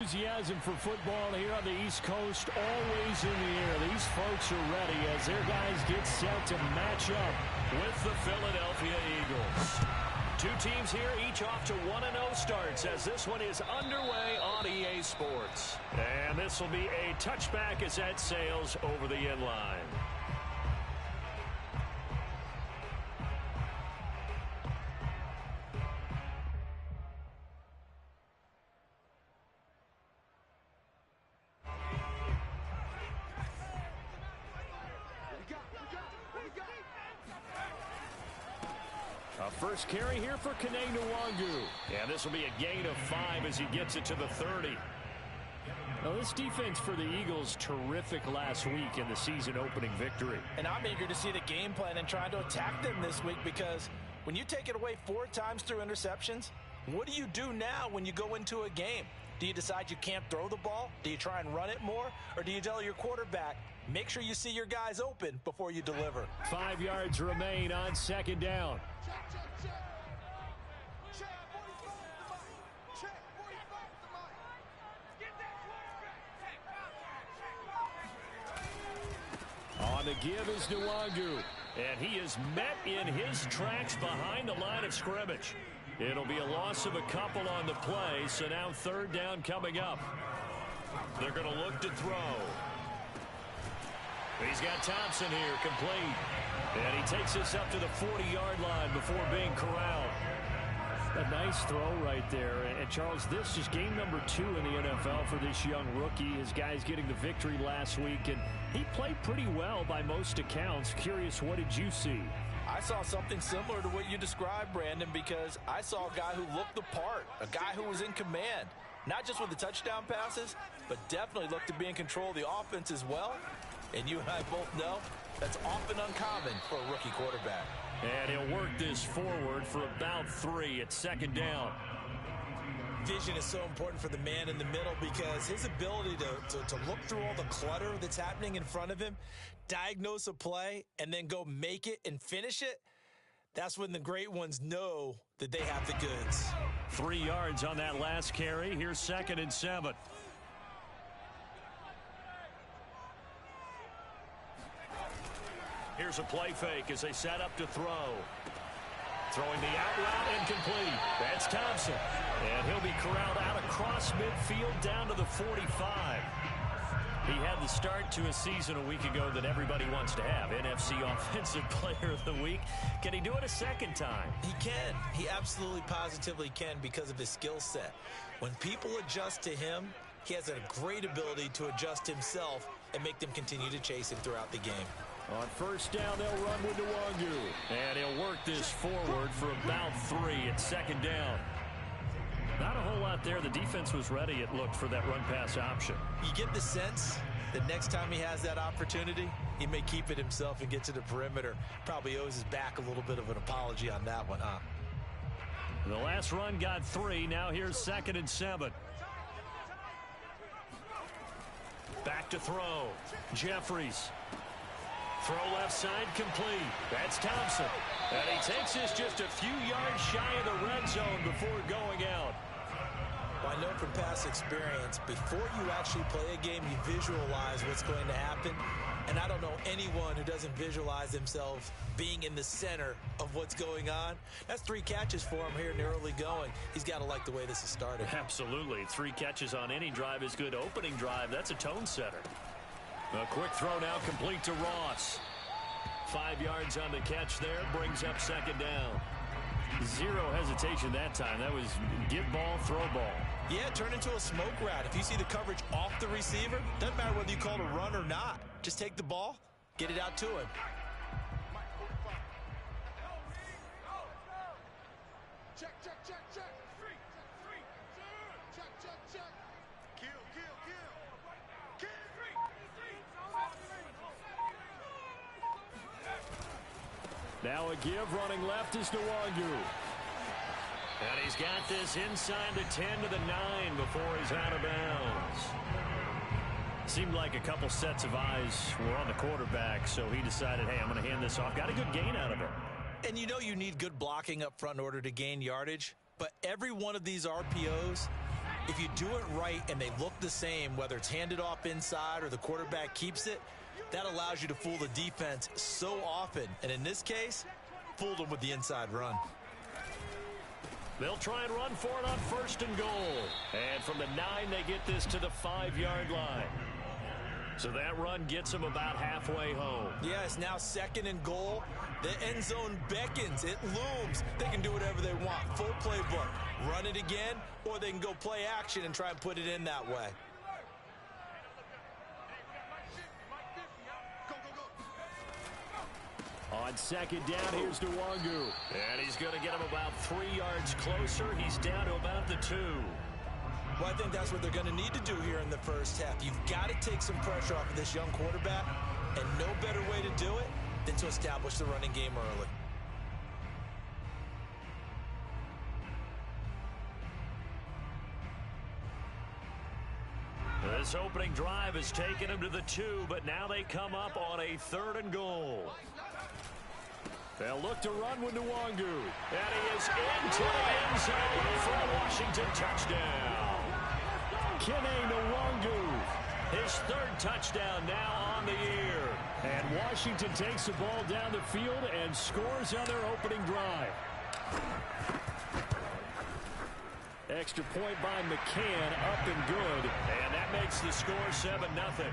Enthusiasm for football here on the East Coast, always in the air. These folks are ready as their guys get set to match up with the Philadelphia Eagles. Two teams here, each off to 1-0 starts as this one is underway on EA Sports. And this will be a touchback as that sails over the end line. First carry here for BlknBlu. And this will be a gain of 5 as he gets it to the 30. Now, this defense for the Eagles, terrific last week in the season-opening victory. And I'm eager to see the game plan and try to attack them this week, because when you take it away 4 times through interceptions, what do you do now when you go into a game? Do you decide you can't throw the ball? Do you try and run it more? Or do you tell your quarterback, make sure you see your guys open before you deliver? 5 yards remain on second down. On the give is BlknBlu, and he is met in his tracks behind the line of scrimmage. It'll be a loss of a couple on the play, so now third down coming up. They're going to look to throw. He's got Thompson here, complete. And he takes this up to the 40-yard line before being corralled. A nice throw right there. And, Charles, this is game number 2 in the NFL for this young rookie. His guys getting the victory last week, and he played pretty well by most accounts. Curious, what did you see? I saw something similar to what you described, Brandon, because I saw a guy who looked the part, a guy who was in command, not just with the touchdown passes, but definitely looked to be in control of the offense as well. And you and I both know that's often uncommon for a rookie quarterback. And he'll work this forward for about 3 at second down. Vision is so important for the man in the middle, because his ability to look through all the clutter that's happening in front of him, diagnose a play, and then go make it and finish it, that's when the great ones know that they have the goods. 3 yards on that last carry. Here's 2nd and 7. Here's a play fake as they set up to throw. Throwing the out route incomplete. That's Thompson. And he'll be corralled out across midfield down to the 45. He had the start to a season a week ago that everybody wants to have. NFC Offensive Player of the Week. Can he do it a second time? He can. He absolutely positively can, because of his skill set. When people adjust to him, he has a great ability to adjust himself and make them continue to chase him throughout the game. On first down, they'll run with BlknBlu. And he'll work this forward for about 3 at second down. Not a whole lot there. The defense was ready, it looked, for that run-pass option. You get the sense that next time he has that opportunity, he may keep it himself and get to the perimeter. Probably owes his back a little bit of an apology on that one, huh? The last run got 3. Now here's 2nd and 7. Back to throw. Jeffries. Throw left side, complete. That's Thompson. And he takes this just a few yards shy of the red zone before going out. Well, I know from past experience, before you actually play a game, you visualize what's going to happen. And I don't know anyone who doesn't visualize themselves being in the center of what's going on. That's 3 catches for him here in the early going. He's got to like the way this is started. Absolutely. 3 catches on any drive is good. Opening drive, that's a tone setter. A quick throw now, complete to Ross. 5 yards on the catch there, brings up second down. 0 hesitation that time. That was get ball, throw ball. Yeah, turn into a smoke route. If you see the coverage off the receiver, doesn't matter whether you call it a run or not. Just take the ball, get it out to him. Check, check, check, check. Check, check, check. Kill, kill, kill. Now a give, running left is BlknBlu. And he's got this inside the 10 to the 9 before he's out of bounds. Seemed like a couple sets of eyes were on the quarterback, so he decided, hey, I'm going to hand this off. Got a good gain out of it. And you know you need good blocking up front in order to gain yardage, but every one of these RPOs If you do it right and they look the same, whether it's handed off inside or the quarterback keeps it, that allows you to fool the defense so often. And in this case, fooled them with the inside run. They'll try and run for it on 1st and goal. And from the 9, they get this to the 5-yard line. So that run gets them about halfway home. Yeah, it's now 2nd and goal. The end zone beckons. It looms. They can do whatever they want. Full playbook. Run it again, or they can go play action and try and put it in that way. On 2nd down, here's Nwangu. And he's going to get him about 3 yards closer. He's down to about the 2. Well, I think that's what they're going to need to do here in the first half. You've got to take some pressure off of this young quarterback, and no better way to do it than to establish the running game early. This opening drive has taken him to the 2, but now they come up on a 3rd and goal. They'll look to run with Nwangu. And he is into the end zone for a Washington touchdown. Kene Nwangu, his 3rd touchdown now on the year. And Washington takes the ball down the field and scores on their opening drive. Extra point by McCann, up and good. And that makes the score 7-0.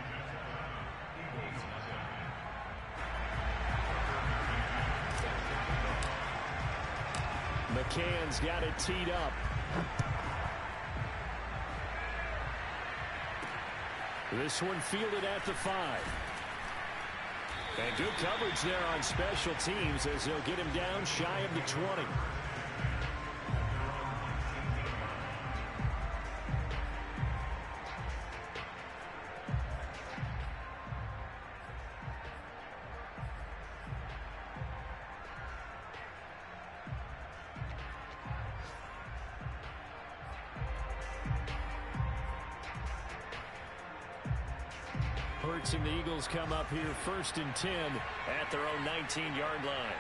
McCann's got it teed up. This one fielded at the 5. And good coverage there on special teams as they'll get him down shy of the 20. And the Eagles come up here 1st and 10 at their own 19-yard line.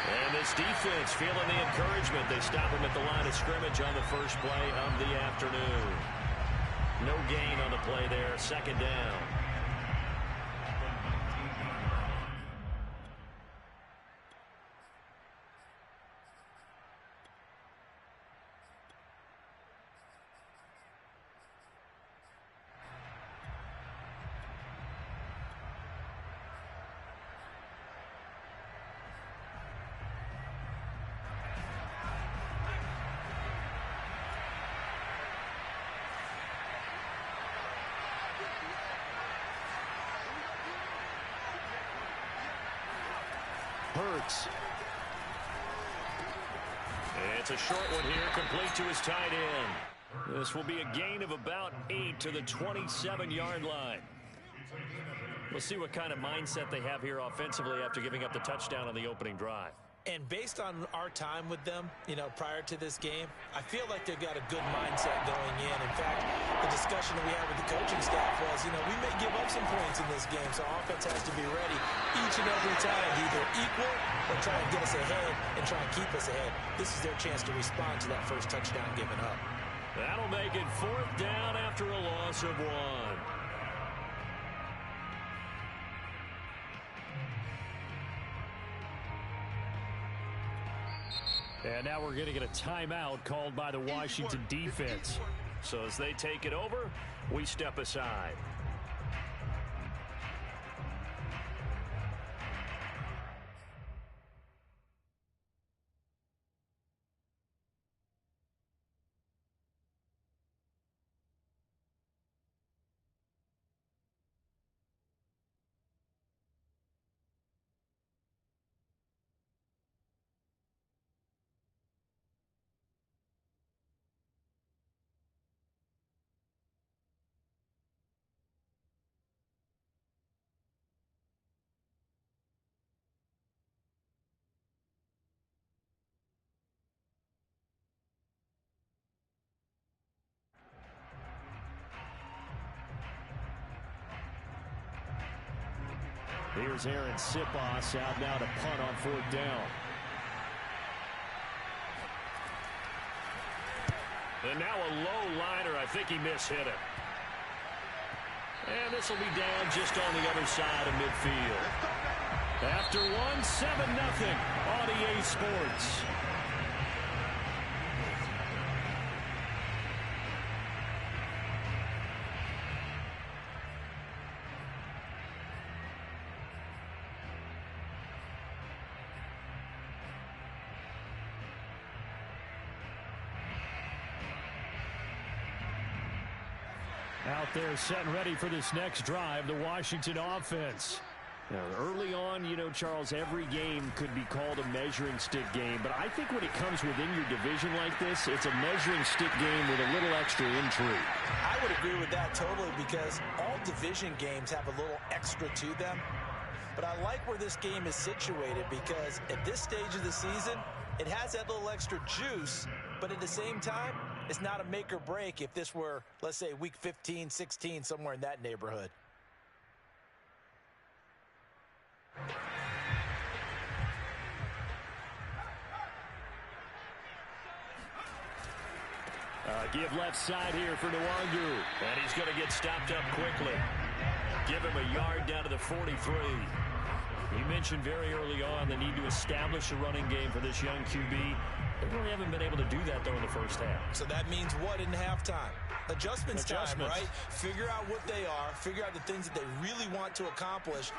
And this defense feeling the encouragement. They stop him at the line of scrimmage on the first play of the afternoon. No gain on the play there. 2nd down. Hurts. It's a short one here, complete to his tight end. This will be a gain of about 8 to the 27-yard line. We'll see what kind of mindset they have here offensively after giving up the touchdown on the opening drive. And based on our time with them, prior to this game, I feel like they've got a good mindset going in. In fact, the discussion that we had with the coaching staff was, we may give up some points in this game, so offense has to be ready each and every time to either equal or try and get us ahead and try and keep us ahead. This is their chance to respond to that first touchdown given up. That'll make it 4th down after a loss of 1. And now we're going to get a timeout called by the Washington defense. So as they take it over, we step aside. Here's Aaron Sipos out now to punt on 4th down. And now a low liner. I think he mishit it. And this will be down just on the other side of midfield. After one, 7-0 on EA Sports. Out there set and ready for this next drive, the Washington offense. Now, early on, you know, Charles, every game could be called a measuring stick game. But I think when it comes within your division like this, it's a measuring stick game with a little extra intrigue. I would agree with that totally because all division games have a little extra to them. But I like where this game is situated because at this stage of the season, it has that little extra juice. But at the same time, it's not a make or break if this were, let's say, week 15, 16, somewhere in that neighborhood. Give left side here for Nwangu. And he's going to get stopped up quickly. Give him a yard down to the 43. You mentioned very early on the need to establish a running game for this young QB. They really haven't been able to do that, though, in the first half. So that means what in halftime? Adjustments time, right? Figure out what they are, figure out the things that they really want to accomplish,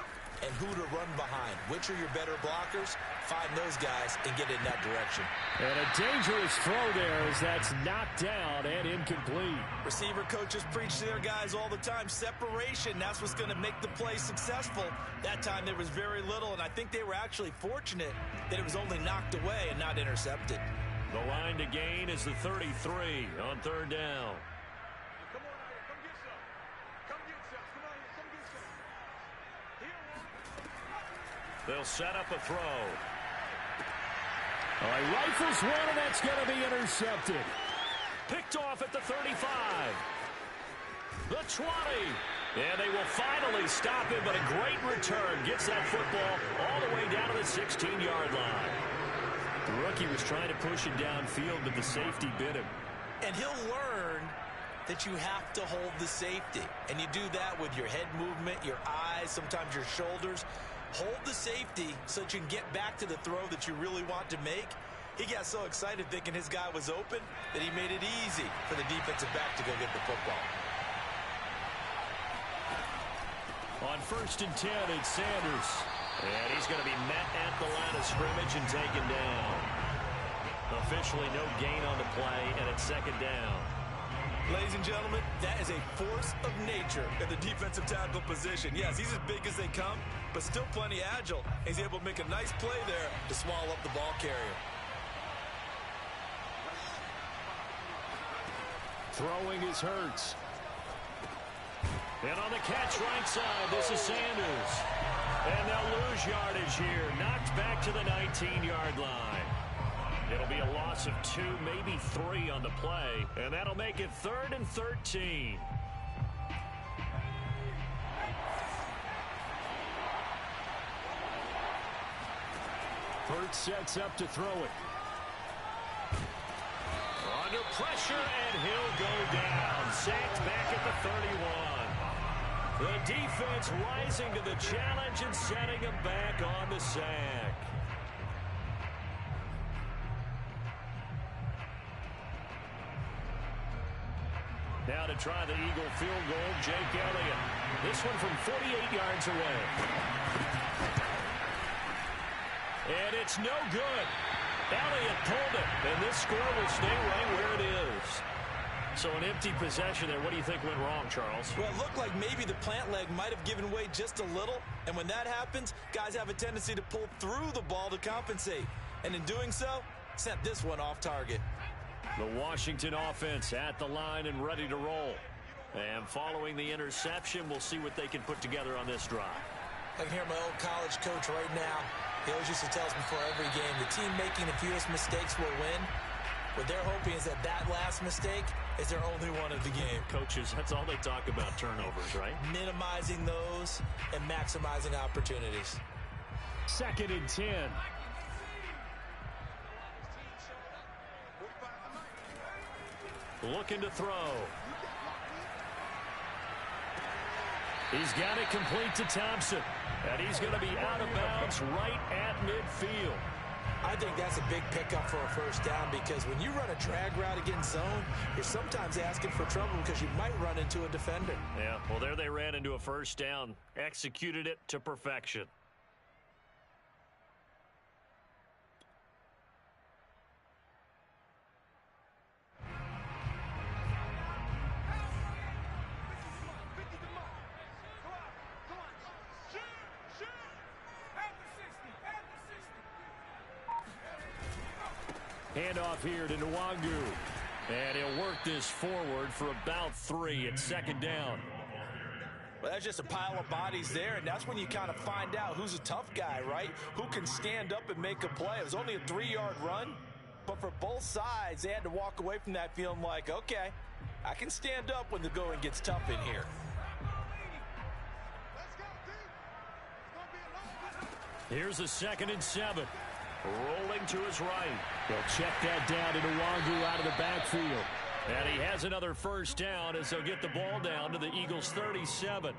and who to run behind. Which are your better blockers? Find those guys and get in that direction. And a dangerous throw there as that's knocked down and incomplete. Receiver coaches preach to their guys all the time. Separation, that's what's going to make the play successful. That time there was very little, and I think they were actually fortunate that it was only knocked away and not intercepted. The line to gain is the 33 on third down. Come on, Ida, come get some. Come get some. Come on, come get some. Here, They'll set up a throw. All right, rifles one, and that's going to be intercepted. Picked off at the 35. The 20. And they will finally stop him, but a great return. Gets that football all the way down to the 16-yard line. The rookie was trying to push it downfield, but the safety bit him. And he'll learn that you have to hold the safety. And you do that with your head movement, your eyes, sometimes your shoulders. Hold the safety so that you can get back to the throw that you really want to make. He got so excited thinking his guy was open that he made it easy for the defensive back to go get the football. On 1st and 10, it's Sanders. And he's going to be met at the line of scrimmage and taken down. Officially no gain on the play, and it's second down. Ladies and gentlemen, that is a force of nature in the defensive tackle position. Yes, he's as big as they come, but still plenty agile. He's able to make a nice play there to swallow up the ball carrier. Throwing is Hurts. And on the catch right side, this is Sanders. And they'll lose yardage here. Knocked back to the 19-yard line. It'll be a loss of 2, maybe 3 on the play. And that'll make it 3rd and 13. Hurts sets up to throw it. Under pressure, and he'll go down. Sacked back at the 31. The defense rising to the challenge and setting him back on the sack. Now to try the Eagle field goal, Jake Elliott. This one from 48 yards away. And it's no good. Elliott pulled it, and this score will stay right where it is. So an empty possession there. What do you think went wrong, Charles? Well, it looked like maybe the plant leg might have given way just a little. And when that happens, guys have a tendency to pull through the ball to compensate. And in doing so, sent this one off target. The Washington offense at the line and ready to roll. And following the interception, we'll see what they can put together on this drive. I can hear my old college coach right now. He always used to tell us before every game, the team making the fewest mistakes will win. What they're hoping is that that last mistake is their only one of the game. Coaches, that's all they talk about, turnovers, right? Minimizing those and maximizing opportunities. 2nd and 10. looking to throw. He's got it complete to Thompson. And he's going to be out of bounds right at midfield. I think that's a big pickup for a first down because when you run a drag route against zone, you're sometimes asking for trouble because you might run into a defender. Yeah, well, there they ran into a first down. Executed it to perfection. Handoff here to Nwangu. And he'll work this forward for about 3 at second down. Well, that's just a pile of bodies there, and that's when you kind of find out who's a tough guy, right? Who can stand up and make a play. It was only a 3-yard run, but for both sides, they had to walk away from that feeling like, okay, I can stand up when the going gets tough in here. Here's a 2nd and 7. Rolling to his right. They'll check that down to Nwangu out of the backfield. And he has another first down as they'll get the ball down to the Eagles' 37.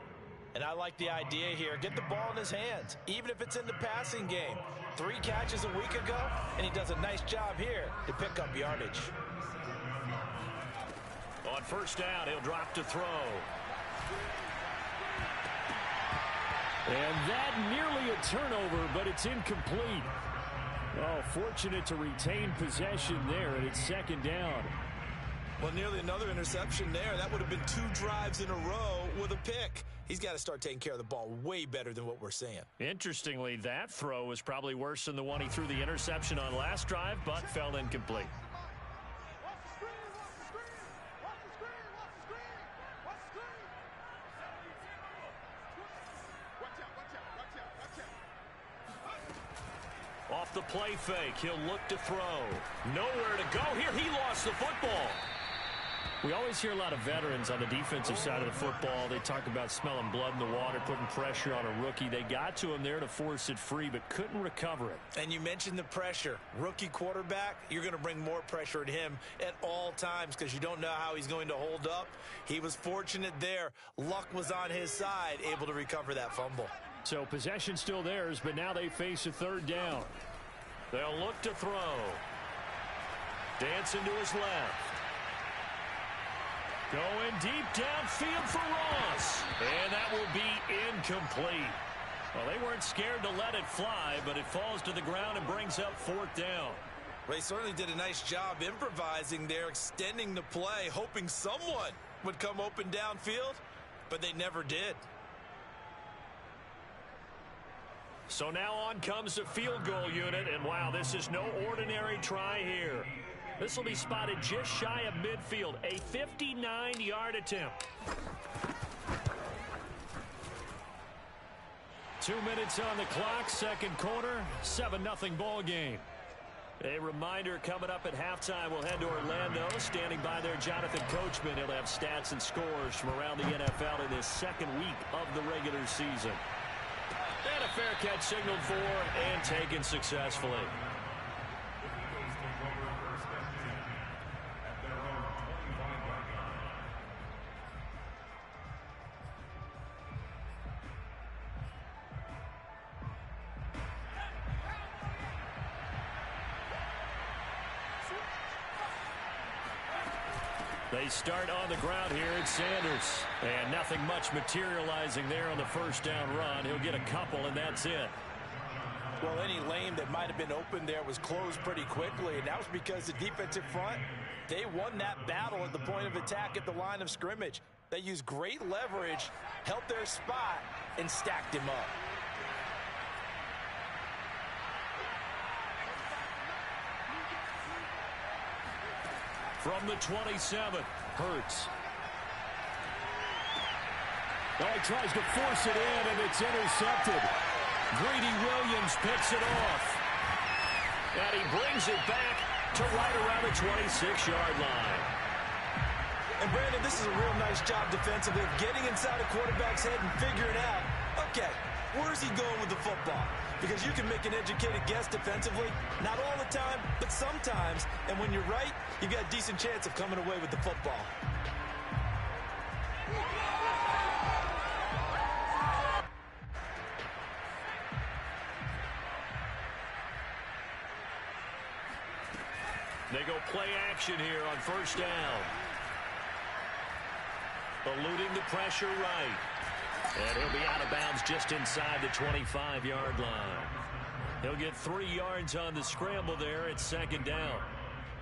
And I like the idea here. Get the ball in his hands, even if it's in the passing game. 3 catches a week ago, and he does a nice job here to pick up yardage. On first down, he'll drop to throw. And that nearly a turnover, but it's incomplete. Oh, fortunate to retain possession there, and it's second down. Well, nearly another interception there. That would have been 2 drives in a row with a pick. He's got to start taking care of the ball way better than what we're seeing. Interestingly, that throw was probably worse than the one he threw the interception on last drive, but fell incomplete. Off the play fake, he'll look to throw. Nowhere to go here. He lost the football. We always hear a lot of veterans on the defensive side of the football. They talk about smelling blood in the water, putting pressure on a rookie. They got to him there to force it free, but couldn't recover it. And you mentioned the pressure. Rookie quarterback, you're going to bring more pressure at him at all times because you don't know how he's going to hold up. He was fortunate there. Luck was on his side, able to recover that fumble. So possession still theirs, but now they face a 3rd down. They'll look to throw. Dancing to his left. Going deep downfield for Ross. And that will be incomplete. Well, they weren't scared to let it fly, but it falls to the ground and brings up 4th down. Well, he certainly did a nice job improvising there, extending the play, hoping someone would come open downfield, but they never did. So now on comes the field goal unit, and wow, this is no ordinary try here. This will be spotted just shy of midfield, a 59-yard attempt. 2 minutes on the clock, second quarter, 7-0 ball game. A reminder coming up at halftime, we'll head to Orlando. Standing by there, Jonathan Coachman. He'll have stats and scores from around the NFL in this second week of the regular season. And a fair catch signaled for and taken successfully. They start on the ground here at Sanders. And nothing much materializing there on the first down run. He'll get a couple, and that's it. Well, any lane that might have been open there was closed pretty quickly, and that was because the defensive front, they won that battle at the point of attack at the line of scrimmage. They used great leverage, held their spot, and stacked him up. From the 27, Hurts. Oh, he tries to force it in, and it's intercepted. Greedy Williams picks it off. And he brings it back to right around the 26-yard line. And, Brandon, this is a real nice job defensively of getting inside a quarterback's head and figuring out, okay, where's he going with the football? because you can make an educated guess defensively. Not all the time, but sometimes. And when you're right, you got a decent chance of coming away with the football. They go play action here on first down. Eluding the pressure right. And he'll be out of bounds just inside the 25-yard line. He'll get 3 yards on the scramble there at second down.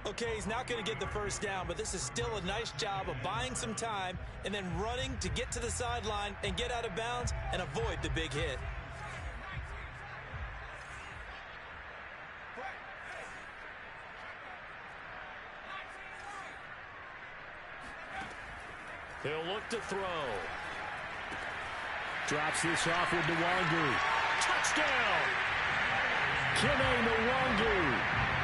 Okay, he's not going to get the first down, but this is still a nice job of buying some time and then running to get to the sideline and get out of bounds and avoid the big hit. He'll look to throw. Drops this off with Nwangu. Touchdown! Kene Nwangu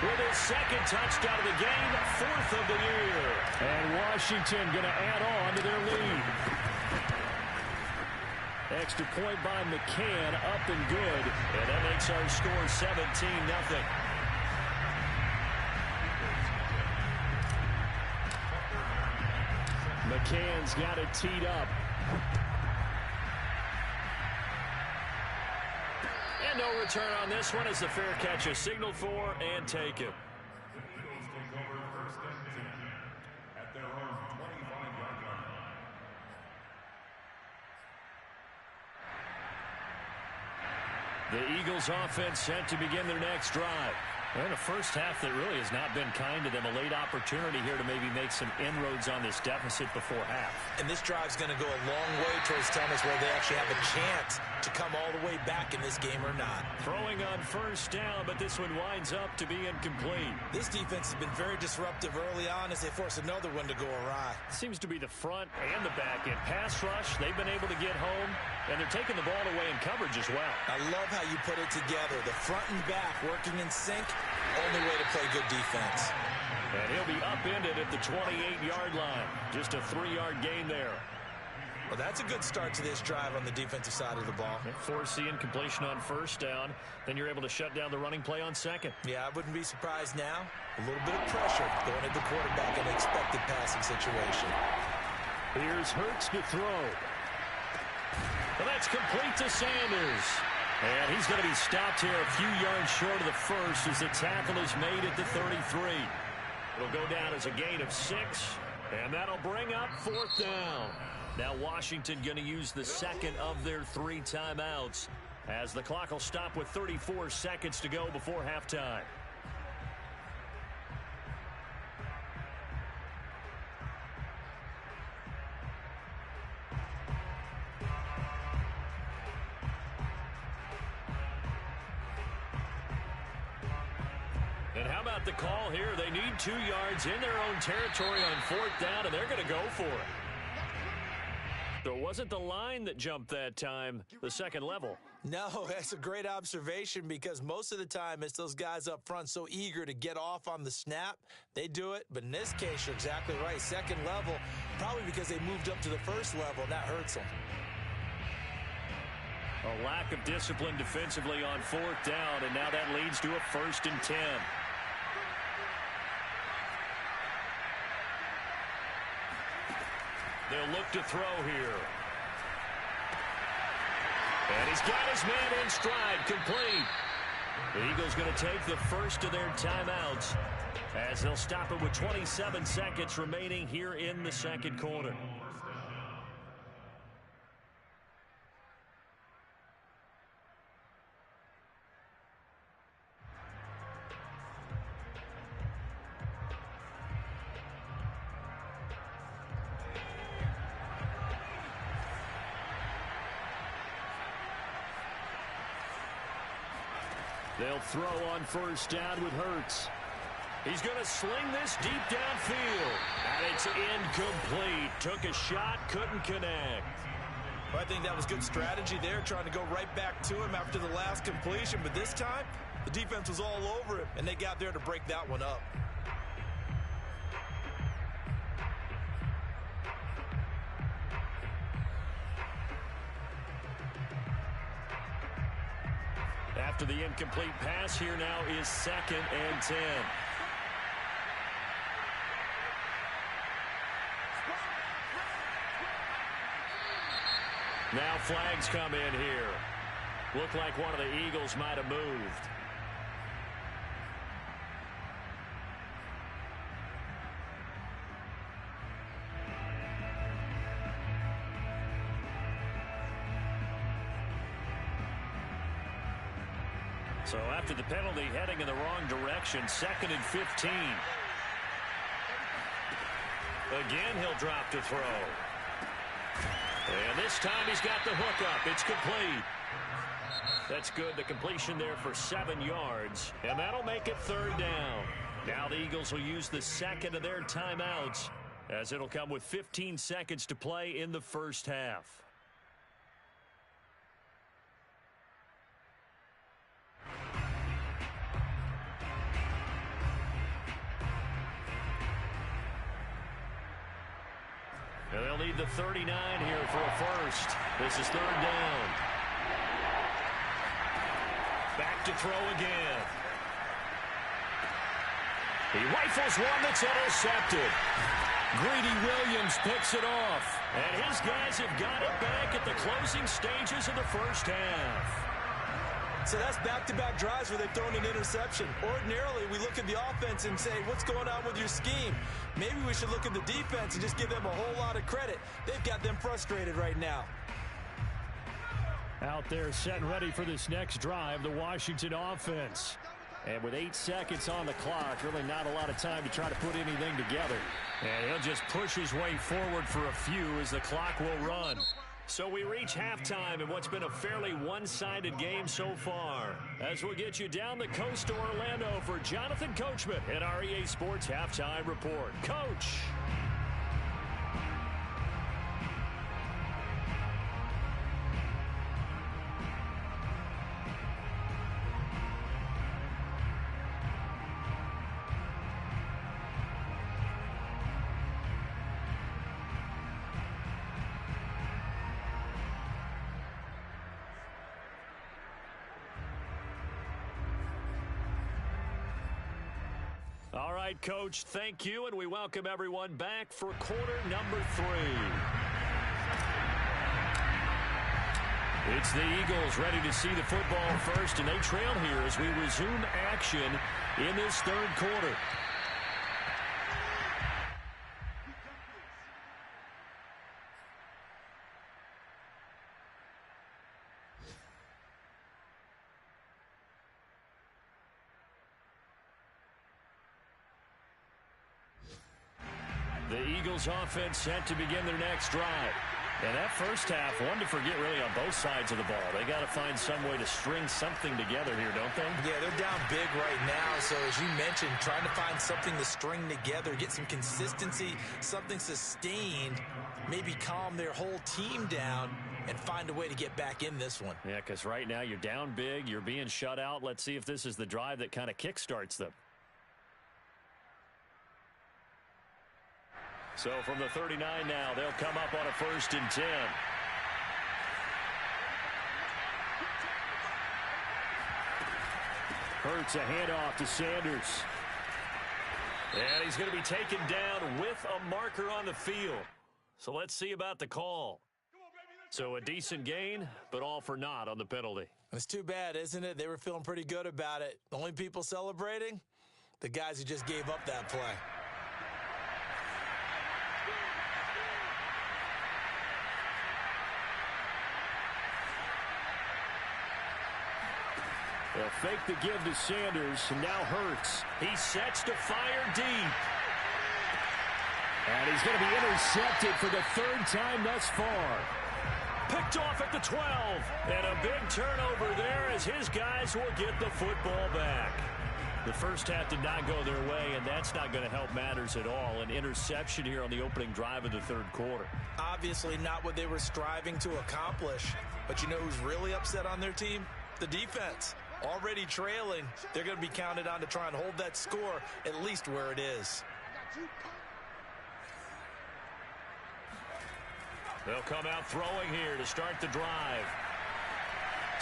with his second touchdown of the game, 4th of the year. And Washington going to add on to their lead. Extra point by McCann, up and good. And that makes our score 17-0. McCann's got it teed up. And no return on this one as the fair catch is signaled for and taken. The Eagles offense set to begin their next drive. And a first half that really has not been kind to them. A late opportunity here to maybe make some inroads on this deficit before half. And this drive's going to go a long way towards telling us whether they actually have a chance to come all the way back in this game or not. Throwing on first down, but this one winds up to be incomplete. This defense has been very disruptive early on as they force another one to go awry. Seems to be the front and the back end. Pass rush, they've been able to get home, and they're taking the ball away in coverage as well. I love how you put it together. The front and back working in sync. Only way to play good defense. And he'll be upended at the 28-yard line. Just a 3-yard gain there. Well, that's a good start to this drive on the defensive side of the ball. Force the incompletion on first down. Then you're able to shut down the running play on second. Yeah, I wouldn't be surprised now. A little bit of pressure going at the quarterback in an expected passing situation. Here's Hurts to throw. Well, that's complete to Sanders. And he's going to be stopped here a few yards short of the first as the tackle is made at the 33. It'll go down as a gain of 6, and that'll bring up 4th down. Now Washington going to use the second of their 3 timeouts as the clock will stop with 34 seconds to go before halftime. And how about the call here? They need 2 yards in their own territory on 4th down, and they're going to go for it. So it wasn't the line that jumped that time, the second level. No, that's a great observation because most of the time it's those guys up front so eager to get off on the snap. They do it, but in this case, you're exactly right. Second level, probably because they moved up to the first level, and that hurts them. A lack of discipline defensively on 4th down, and now that leads to a 1st and 10. They'll look to throw here. And he's got his man in stride, complete. The Eagles going to take the first of their timeouts as they'll stop it with 27 seconds remaining here in the second quarter. They'll throw on first down with Hurts. He's going to sling this deep downfield. And it's incomplete. Took a shot, couldn't connect. Well, I think that was good strategy there, trying to go right back to him after the last completion. But this time, the defense was all over him, and they got there to break that one up. After the incomplete pass, here now is 2nd and 10. Now flags come in here. Looked like one of the Eagles might have moved. So after the penalty, heading in the wrong direction, 2nd and 15. Again, he'll drop to throw. And this time he's got the hook up. It's complete. That's good. The completion there for 7 yards. And that'll make it 3rd down. Now the Eagles will use the 2nd of their timeouts, as it'll come with 15 seconds to play in the first half. And they'll need the 39 here for a first. This is 3rd down. Back to throw again. He rifles one that's intercepted. Greedy Williams picks it off. And his guys have got it back at the closing stages of the first half. So that's back-to-back drives where they've thrown an interception. Ordinarily, we look at the offense and say, what's going on with your scheme? Maybe we should look at the defense and just give them a whole lot of credit. They've got them frustrated right now. Out there set and ready for this next drive, the Washington offense. And with 8 seconds on the clock, really not a lot of time to try to put anything together. And he'll just push his way forward for a few as the clock will run. So we reach halftime in what's been a fairly one-sided game so far. As we'll get you down the coast to Orlando for Jonathan Coachman at our EA Sports Halftime Report. Coach. All right, Coach, thank you, and we welcome everyone back for quarter number 3. It's the Eagles ready to see the football first, and they trail here as we resume action in this 3rd quarter. The Eagles offense set to begin their next drive. And that first half, one to forget really on both sides of the ball. They got to find some way to string something together here, don't they? Yeah, they're down big right now. So as you mentioned, trying to find something to string together, get some consistency, something sustained, maybe calm their whole team down and find a way to get back in this one. Yeah, because right now you're down big, you're being shut out. Let's see if this is the drive that kind of kickstarts them. So from the 39 now, they'll come up on a 1st and 10. Hurts a handoff to Sanders. And he's going to be taken down with a marker on the field. So let's see about the call. So a decent gain, but all for naught on the penalty. It's too bad, isn't it? They were feeling pretty good about it. The only people celebrating? The guys who just gave up that play. They'll fake the give to Sanders, and now Hurts. He sets to fire deep. And he's going to be intercepted for the 3rd time thus far. Picked off at the 12. And a big turnover there as his guys will get the football back. The first half did not go their way, and that's not going to help matters at all. An interception here on the opening drive of the 3rd quarter. Obviously not what they were striving to accomplish. But you know who's really upset on their team? The defense. Already trailing, they're going to be counted on to try and hold that score at least where it is. They'll come out throwing here to start the drive.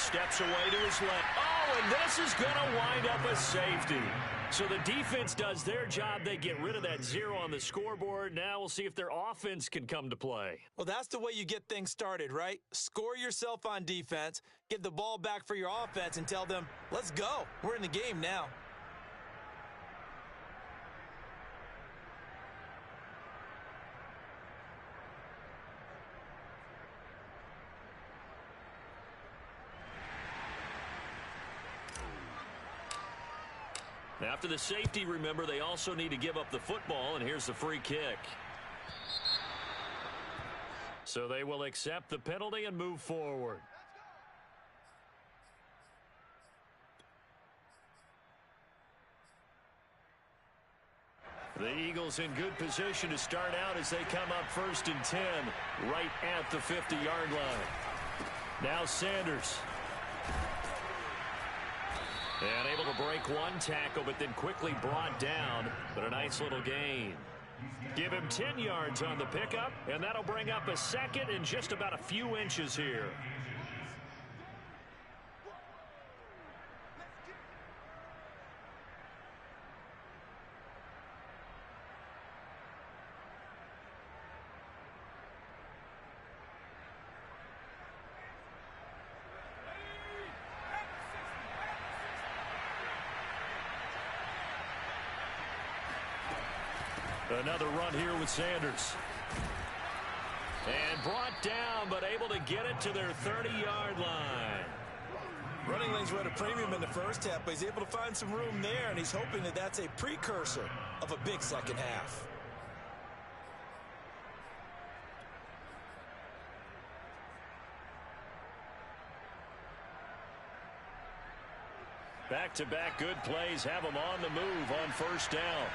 Steps away to his left. Oh, and this is going to wind up a safety. So the defense does their job. They get rid of that 0 on the scoreboard. Now we'll see if their offense can come to play. Well, that's the way you get things started, right? Score yourself on defense, get the ball back for your offense, and tell them, let's go. We're in the game now. After the safety, remember, they also need to give up the football, and here's the free kick. So they will accept the penalty and move forward. The Eagles in good position to start out as they come up 1st and 10, right at the 50-yard line. Now Sanders. And able to break one tackle, but then quickly brought down. But a nice little gain. Give him 10 yards on the pickup, and that'll bring up a second and just about a few inches here. Another run here with Sanders. And brought down, but able to get it to their 30-yard line. Running lanes were at a premium in the first half, but he's able to find some room there, and he's hoping that that's a precursor of a big second half. Back-to-back good plays have them on the move on 1st down.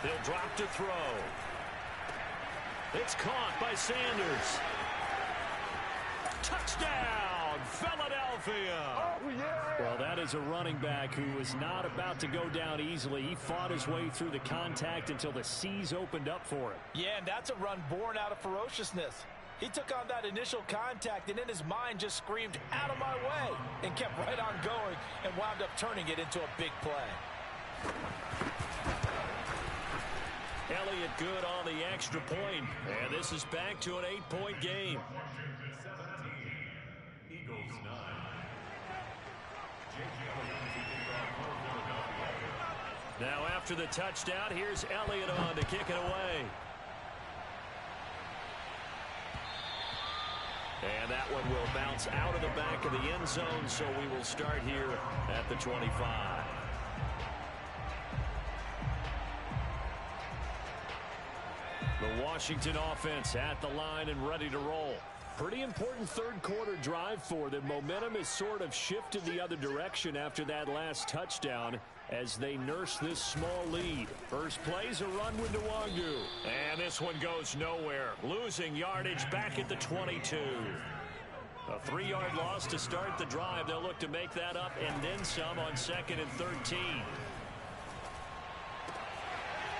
They'll drop to throw. It's caught by Sanders. Touchdown, Philadelphia. Oh, yeah. Well, that is a running back who was not about to go down easily. He fought his way through the contact until the seas opened up for him. Yeah, and that's a run born out of ferociousness. He took on that initial contact and in his mind just screamed, out of my way, and kept right on going and wound up turning it into a big play. Elliott good on the extra point, and this is back to an 8-point game. Now after the touchdown, here's Elliott on to kick it away. And that one will bounce out of the back of the end zone, so we will start here at the 25. The Washington offense at the line and ready to roll. Pretty important third quarter drive for them. Momentum has sort of shifted the other direction after that last touchdown as they nurse this small lead. First play's a run with Nwangu. And this one goes nowhere. Losing yardage back at the 22. A 3-yard loss to start the drive. They'll look to make that up and then some on 2nd and 13.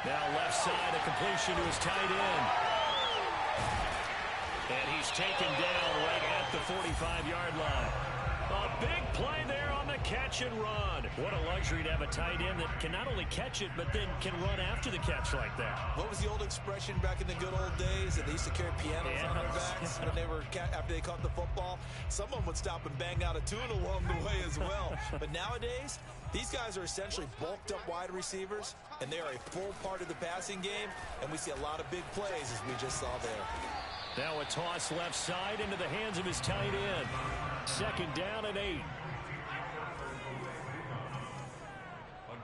Now left side, a completion to his tight end. And he's taken down right at the 45-yard line. A big play there on the catch and run. What a luxury to have a tight end that can not only catch it, but then can run after the catch like that. What was the old expression back in the good old days that they used to carry pianos on their backs when they were after they caught the football? Someone would stop and bang out a tune along the way as well. But nowadays, these guys are essentially bulked up wide receivers, and they are a full part of the passing game, and we see a lot of big plays as we just saw there. Now a toss left side into the hands of his tight end. 2nd down and 8. A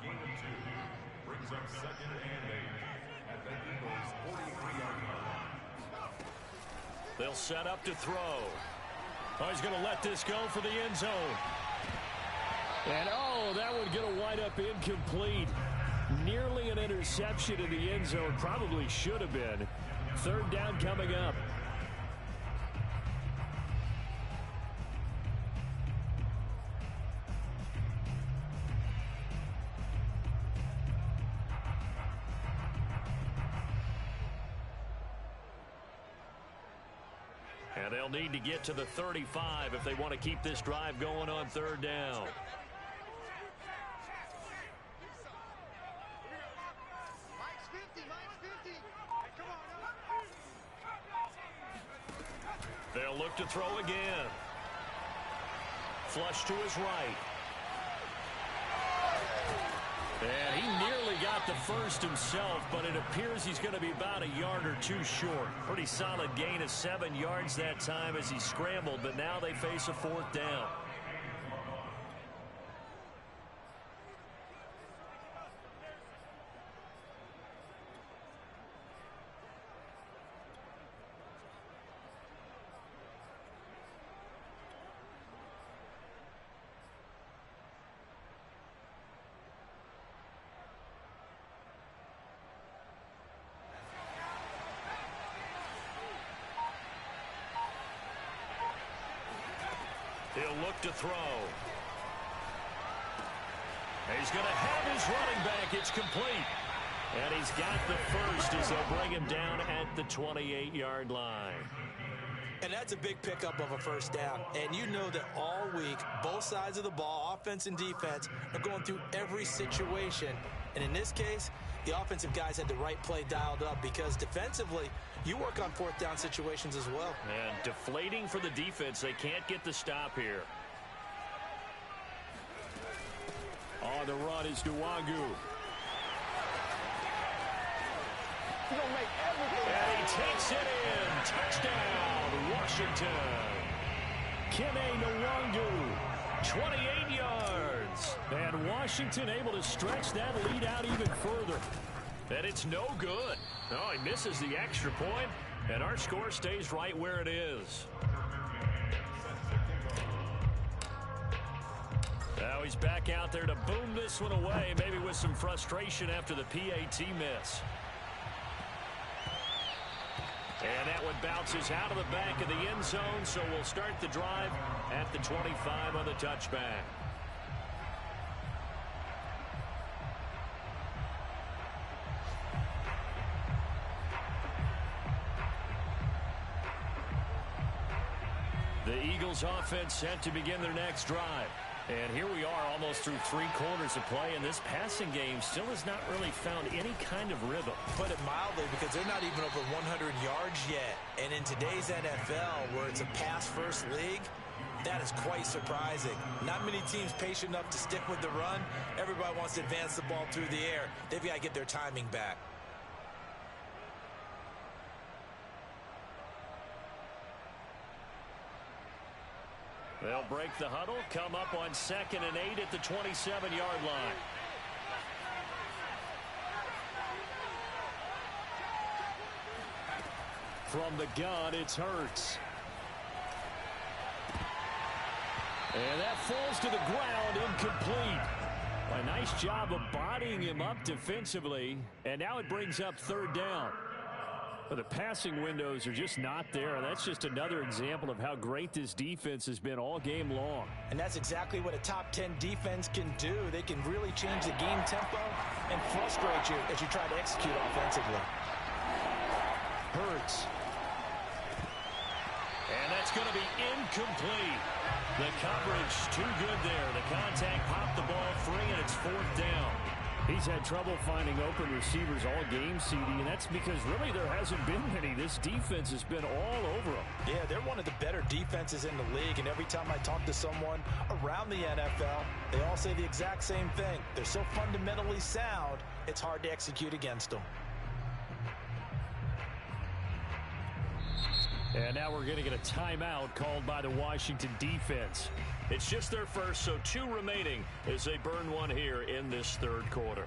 gain of 2 brings up 2nd and 8 at the Eagles' 43-yard line. They'll set up to throw. Oh, he's going to let this go for the end zone. And oh, that one going to wind up incomplete. Nearly an interception in the end zone. Probably should have been. 3rd down coming up. And they'll need to get to the 35 if they want to keep this drive going on third down. They'll look to throw again. Flush to his right. And he nearly got the first himself, but it appears he's going to be about a yard or two short. Pretty solid gain of 7 yards that time as he scrambled, but now they face a fourth down. He'll look to throw. He's going to have his running back. It's complete. And he's got the first as they'll bring him down at the 28-yard line. And that's a big pickup of a first down. And you know that all week, both sides of the ball, offense and defense, are going through every situation. And in this case, the offensive guys had the right play dialed up because defensively, you work on fourth down situations as well. And deflating for the defense. They can't get the stop here. On the run is Nwangu. And he takes it in. Touchdown, Washington. Kene Nwangu, 28 yards. And Washington able to stretch that lead out even further. And it's no good. Oh, he misses the extra point, and our score stays right where it is. Now he's back out there to boom this one away, maybe with some frustration after the PAT miss. And that one bounces out of the back of the end zone, so we'll start the drive at the 25 on the touchback. The Eagles offense set to begin their next drive. And here we are almost through 3 quarters of play, and this passing game still has not really found any kind of rhythm. Put it mildly, because they're not even over 100 yards yet. And in today's NFL, where it's a pass-first league, that is quite surprising. Not many teams patient enough to stick with the run. Everybody wants to advance the ball through the air. They've got to get their timing back. They'll break the huddle, come up on 2nd and 8 at the 27-yard line. From the gun, it's Hurts. And that falls to the ground, incomplete. A nice job of bodying him up defensively, and now it brings up 3rd down. But the passing windows are just not there. That's just another example of how great this defense has been all game long. And that's exactly what a top 10 defense can do. They can really change the game tempo and frustrate you as you try to execute offensively. Hurts. And that's going to be incomplete. The coverage too good there. The contact popped the ball free, and it's 4th down. He's had trouble finding open receivers all game, CD, and that's because really there hasn't been many. This defense has been all over them. Yeah, they're one of the better defenses in the league, and every time I talk to someone around the NFL, they all say the exact same thing. They're so fundamentally sound, it's hard to execute against them. And now we're going to get a timeout called by the Washington defense. It's just their first, so 2 remaining as they burn one here in this 3rd quarter.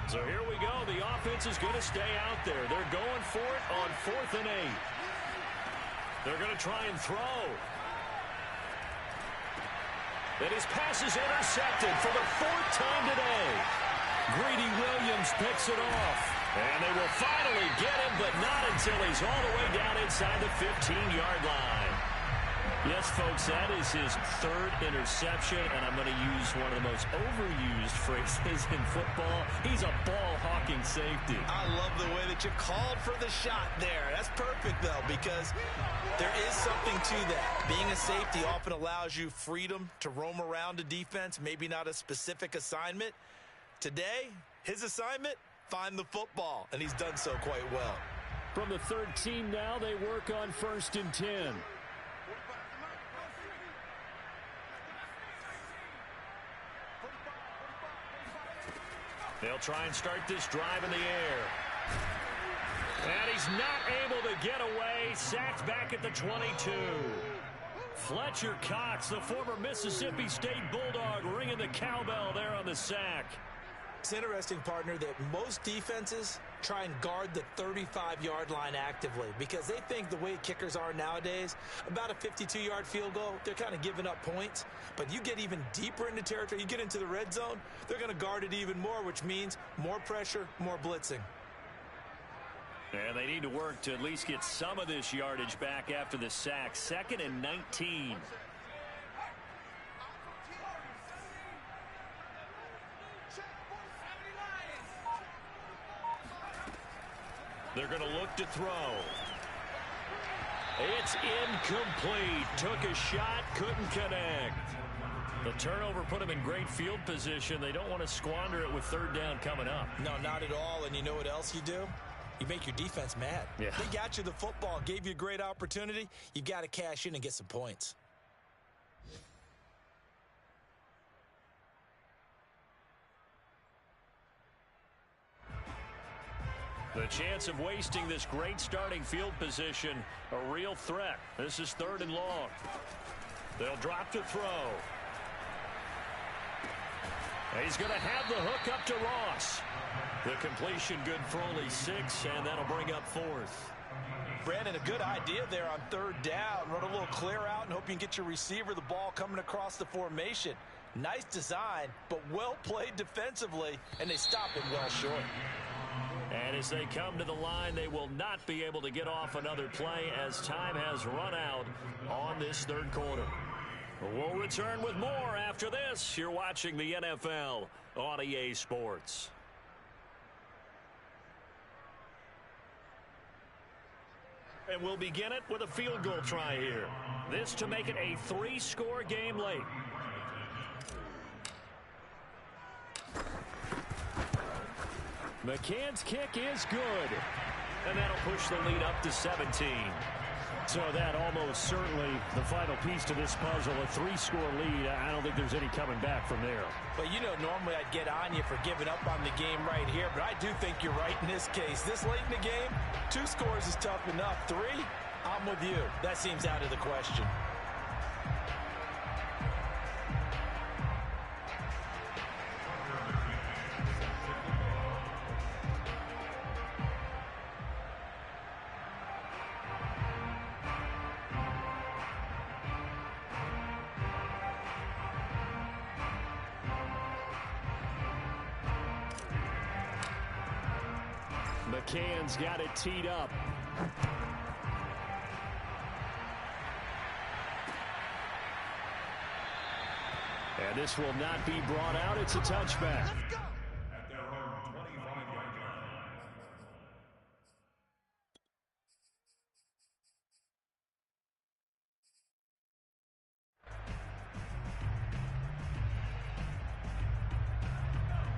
So here we go. The offense is going to stay out there. They're going for it on 4th and 8. They're going to try and throw. And his pass is intercepted for the 4th time today. Greedy Williams picks it off. And they will finally get him, but not until he's all the way down inside the 15-yard line. Yes, folks, that is his 3rd interception, and I'm going to use one of the most overused phrases in football. He's a ball-hawking safety. I love the way that you called for the shot there. That's perfect, though, because there is something to that. Being a safety often allows you freedom to roam around a defense, maybe not a specific assignment. Today, his assignment, find the football, and he's done so quite well. From the 13 now, they work on 1st and 10. They'll try and start this drive in the air. And he's not able to get away. Sacked back at the 22. Fletcher Cox, the former Mississippi State Bulldog, ringing the cowbell there on the sack. It's interesting, partner, that most defenses try and guard the 35-yard line actively because they think the way kickers are nowadays, about a 52-yard field goal, they're kind of giving up points. But you get even deeper into territory, you get into the red zone, they're going to guard it even more, which means more pressure, more blitzing. And they need to work to at least get some of this yardage back after the sack. 2nd and 19. They're going to look to throw. It's incomplete. Took a shot, couldn't connect. The turnover put him in great field position. They don't want to squander it with 3rd down coming up. No, not at all. And you know what else you do? You make your defense mad. Yeah. They got you the football, gave you a great opportunity. You've got to cash in and get some points. The chance of wasting this great starting field position, a real threat. This is 3rd and long. They'll drop to throw. He's going to have the hook up to Ross. The completion good for only 6, and that'll bring up 4th. Brandon, a good idea there on 3rd down. Run a little clear out and hope you can get your receiver the ball coming across the formation. Nice design, but well played defensively, and they stop it well short. And as they come to the line, they will not be able to get off another play as time has run out on this 3rd quarter. We'll return with more after this. You're watching the NFL on EA Sports. And we'll begin it with a field goal try here. This to make it a 3-score game late. McCann's kick is good. And that'll push the lead up to 17. So that almost certainly the final piece to this puzzle, a 3-score lead. I don't think there's any coming back from there. But you know, normally I'd get on you for giving up on the game right here, but I do think you're right in this case. This late in the game, 2 scores is tough enough. 3, I'm with you. That seems out of the question. McCann's got it teed up. And this will not be brought out. It's a touchback. At their own 25-yard line.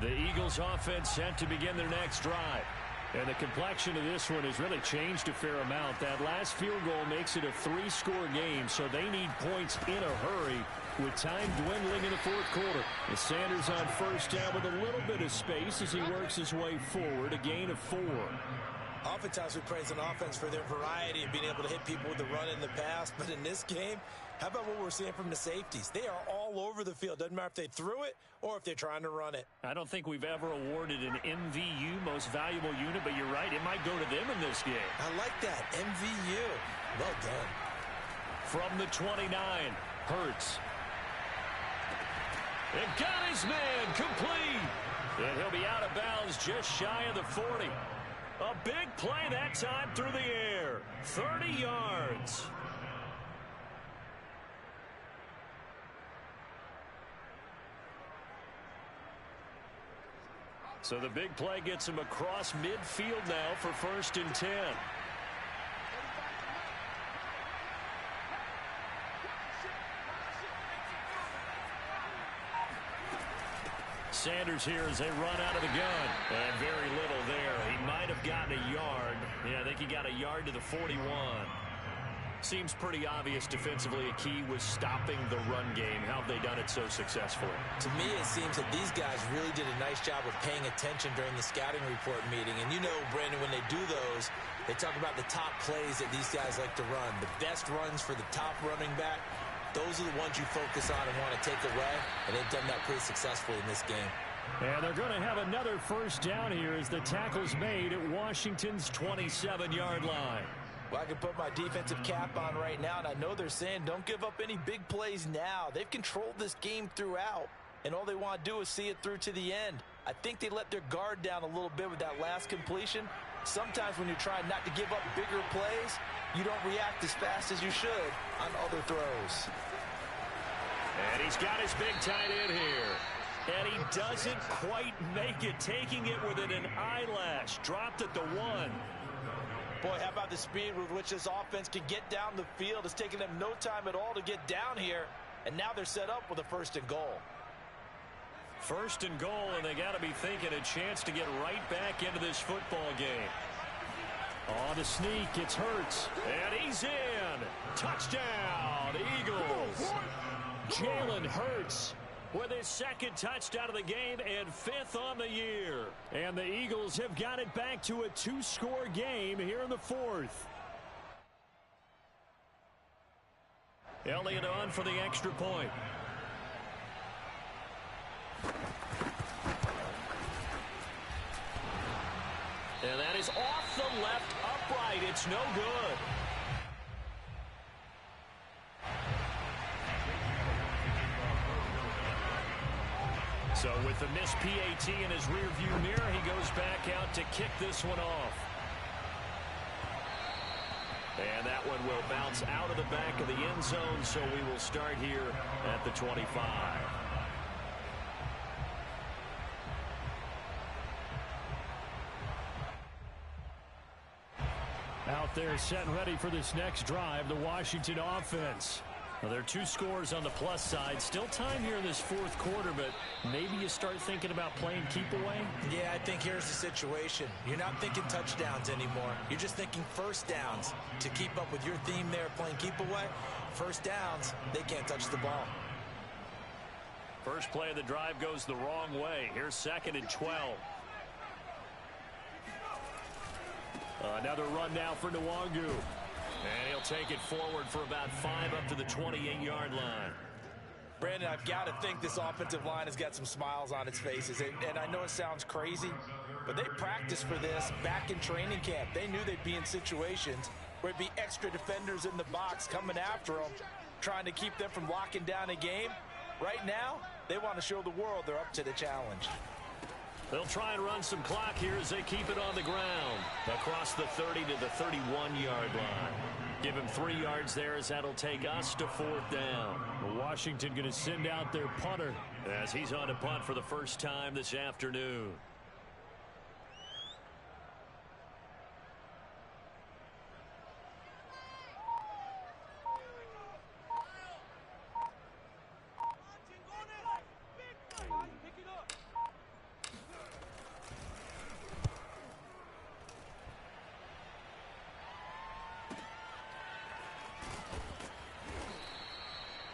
The Eagles offense set to begin their next drive. And the complexion of this one has really changed a fair amount. That last field goal makes it a 3-score game, so they need points in a hurry with time dwindling in the 4th quarter. And Sanders on 1st down with a little bit of space as he works his way forward, a gain of 4. Oftentimes we praise an offense for their variety and being able to hit people with the run in the pass, but in this game, how about what we're seeing from the safeties? They are all all over the field. Doesn't matter if they threw it or if they're trying to run it. I don't think we've ever awarded an MVU, most valuable unit, but you're right, it might go to them in this game. I like that, MVU. Well done. From the 29, Hurts. And got his man complete. And he'll be out of bounds just shy of the 40. A big play that time through the air. 30 yards. So the big play gets him across midfield now for 1st and 10. Sanders here as they run out of the gun. And very little there. He might have gotten a yard. Yeah, I think he got a yard to the 41. Seems pretty obvious defensively a key was stopping the run game. How have they done it so successfully? To me, it seems that these guys really did a nice job of paying attention during the scouting report meeting. And you know, Brandon, when they do those, they talk about the top plays that these guys like to run. The best runs for the top running back. Those are the ones you focus on and want to take away, and they've done that pretty successfully in this game. And they're going to have another 1st down here as the tackle's made at Washington's 27-yard line. Well, I can put my defensive cap on right now, and I know they're saying don't give up any big plays now. They've controlled this game throughout, and all they want to do is see it through to the end. I think they let their guard down a little bit with that last completion. Sometimes when you're trying not to give up bigger plays, you don't react as fast as you should on other throws. And he's got his big tight end here. And he doesn't quite make it, taking it within an eyelash. Dropped at the 1. Boy, how about the speed with which this offense can get down the field? It's taken them no time at all to get down here. And now they're set up with a 1st and goal. 1st and goal, and they got to be thinking a chance to get right back into this football game. On the sneak, it's Hurts. And he's in. Touchdown, Eagles. Jalen Hurts with his 2nd touchdown of the game and 5th on the year. And the Eagles have got it back to a 2-score game here in the 4th. Elliott on for the extra point. And that is off the left upright. It's no good. So with the missed PAT in his rearview mirror, he goes back out to kick this one off. And that one will bounce out of the back of the end zone, so we will start here at the 25. Out there set and ready for this next drive, the Washington offense. Well, there are 2 scores on the plus side. Still time here in this 4th quarter, but maybe you start thinking about playing keep away? Yeah, I think here's the situation. You're not thinking touchdowns anymore. You're just thinking 1st downs. To keep up with your theme there, playing keep away, 1st downs, they can't touch the ball. First play of the drive goes the wrong way. Here's 2nd and 12. Another run now for Nwangu. And he'll take it forward for about 5 up to the 28-yard line. Brandon, I've got to think this offensive line has got some smiles on its faces. And I know it sounds crazy, but they practiced for this back in training camp. They knew they'd be in situations where it'd be extra defenders in the box coming after them, trying to keep them from locking down a game. Right now, they want to show the world they're up to the challenge. They'll try and run some clock here as they keep it on the ground. Across the 30 to the 31-yard line. Give him 3 yards there as that'll take us to 4th down. Washington going to send out their punter as he's on to punt for the first time this afternoon.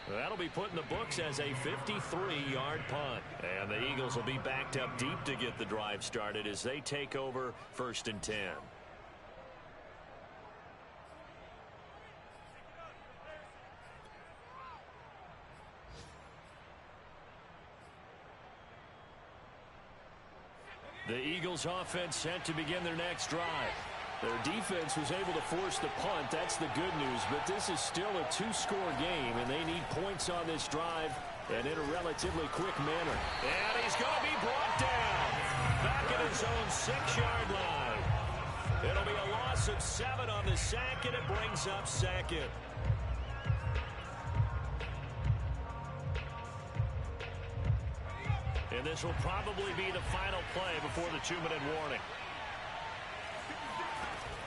That'll be put in the books as a 53-yard punt. And the Eagles will be backed up deep to get the drive started as they take over 1st and 10. Eagles offense set to begin their next drive. Their defense was able to force the punt. That's the good news. But this is still a two-score game, and they need points on this drive and in a relatively quick manner. And he's going to be brought down back at his own 6-yard line. It'll be a loss of 7 on the sack, and it brings up second. And this will probably be the final play before the 2-minute warning.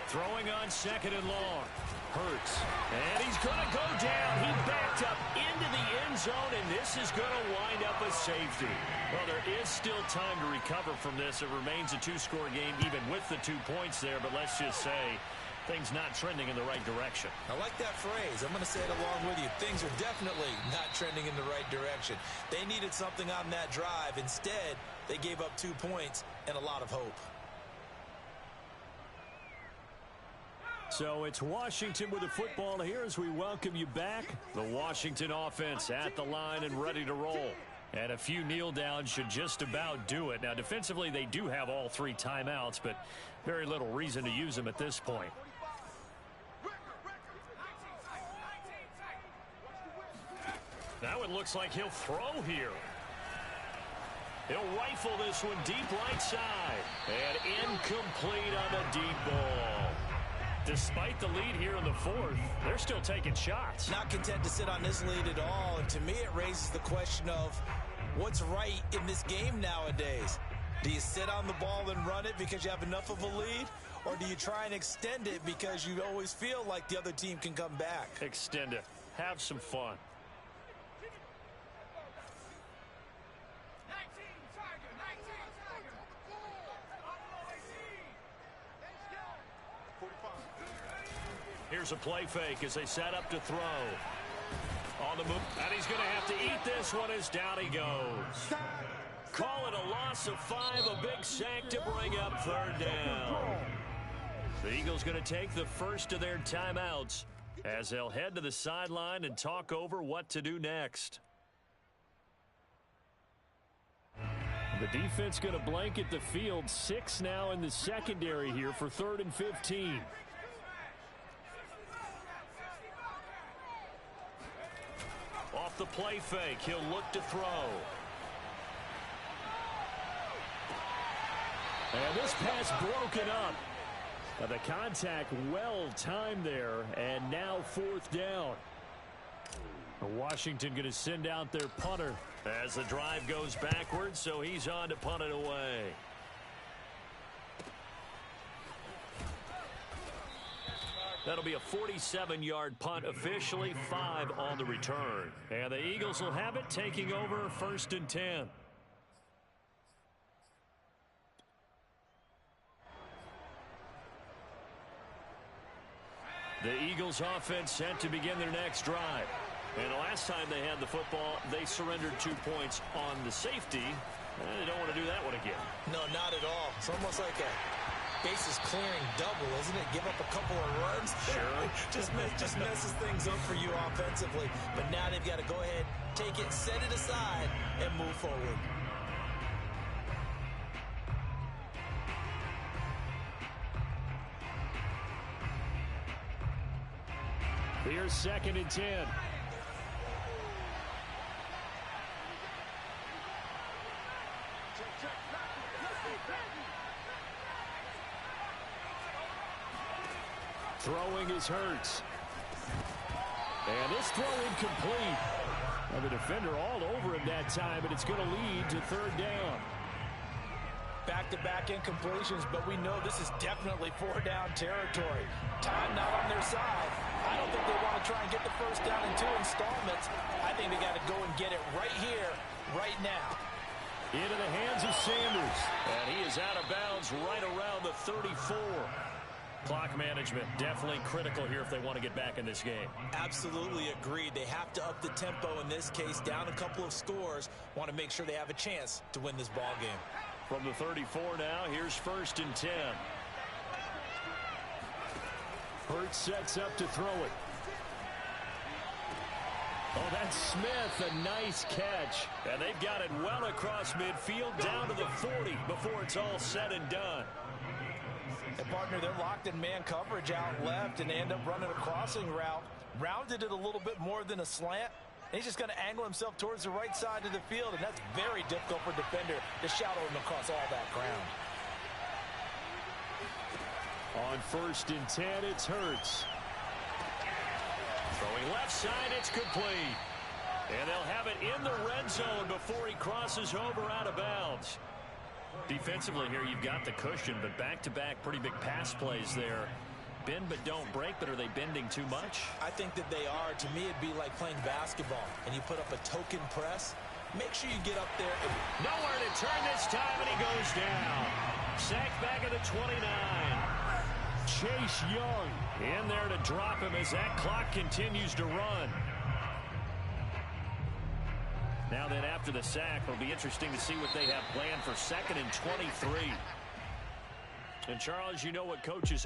Throwing on 2nd and long. Hurts. And he's going to go down. He backed up into the end zone, and this is going to wind up a safety. Well, there is still time to recover from this. It remains a 2-score game even with the 2 points there, but let's just say things not trending in the right direction. I like that phrase. I'm going to say it along with you. Things are definitely not trending in the right direction. They needed something on that drive. Instead, they gave up 2 points and a lot of hope. So it's Washington with the football here as we welcome you back. The Washington offense at the line and ready to roll. And a few kneel downs should just about do it. Now, defensively, they do have all 3 timeouts, but very little reason to use them at this point. Now it looks like he'll throw here. He'll rifle this one deep right side. And incomplete on the deep ball. Despite the lead here in the 4th, they're still taking shots. Not content to sit on this lead at all. And to me, it raises the question of what's right in this game nowadays. Do you sit on the ball and run it because you have enough of a lead? Or do you try and extend it because you always feel like the other team can come back? Extend it. Have some fun. Here's a play fake as they set up to throw. On the move, and he's going to have to eat this one as down he goes. Call it a loss of 5, a big sack to bring up 3rd down. The Eagles going to take the first of their timeouts as they'll head to the sideline and talk over what to do next. The defense going to blanket the field. 6 now in the secondary here for 3rd and 15. Off the play fake, he'll look to throw. And this pass broken up. Now the contact well timed there, and now 4th down. Washington going to send out their punter as the drive goes backwards, so he's on to punt it away. That'll be a 47-yard punt, officially 5 on the return. And the Eagles will have it, taking over 1st and 10. The Eagles offense set to begin their next drive. And the last time they had the football, they surrendered 2 points on the safety. They don't want to do that one again. No, not at all. It's almost like a bases clearing double, isn't it? Give up a couple of runs. Sure. just messes things up for you offensively. But now they've got to go ahead, take it, set it aside, and move forward. Here's 2nd and 10. Throwing is Hurts. And this throw incomplete. Now the defender all over him that time, and it's going to lead to 3rd down. Back-to-back incompletions, but we know this is definitely 4-down territory. Time not on their side. I don't think they want to try and get the 1st down in 2 installments. I think they got to go and get it right here, right now. Into the hands of Sanders. And he is out of bounds right around the 34. Clock management definitely critical here if they want to get back in this game. Absolutely agreed. They have to up the tempo in this case, down a couple of scores. Want to make sure they have a chance to win this ball game. From the 34 now, here's 1st and 10. Hurts sets up to throw it. Oh, that's Smith, a nice catch. And they've got it well across midfield down to the 40 before it's all said and done. And partner, they're locked in man coverage out left, and they end up running a crossing route. Rounded it a little bit more than a slant. And he's just going to angle himself towards the right side of the field, and that's very difficult for a defender to shadow him across all that ground. On 1st and 10, it's Hurts. Throwing left side, it's complete. And they'll have it in the red zone before he crosses over out of bounds. Defensively here, you've got the cushion, but back-to-back pretty big pass plays there. Bend but don't break, but are they bending too much? I think that they are. To me, it'd be like playing basketball, and you put up a token press. Make sure you get up there. Nowhere to turn this time, and he goes down. Sacked back at the 29. Chase Young in there to drop him as that clock continues to run. Now then, after the sack, it'll be interesting to see what they have planned for 2nd and 23. And Charles, you know what coaches are.